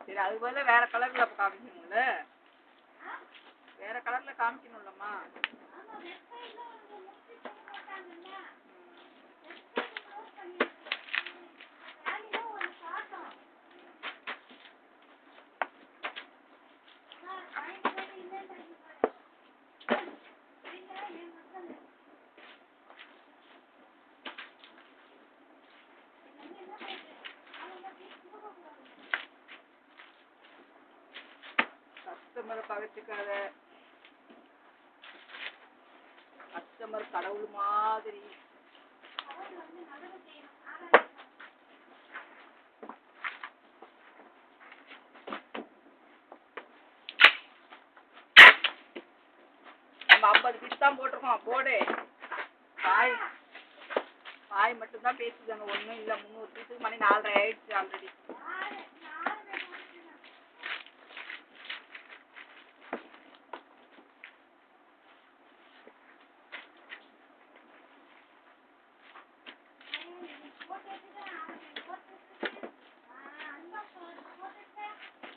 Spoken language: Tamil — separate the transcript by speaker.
Speaker 1: சரி, அதுக்கு பதிலா வேற கலர்ல காமிக்கணும்ல, வேற கலர்ல காமிக்கணும்லம்மா. கஸ்டமரை பகச்சுக்காத, கஸ்டமர் கடவுள் மாதிரி. நம்ம 50 பீஸ் தான் போட்டிருக்கோம், போடு. பாய் மட்டும்தான் பேசுதாங்க, ஒன்றும் இல்லை. 300 பீஸ்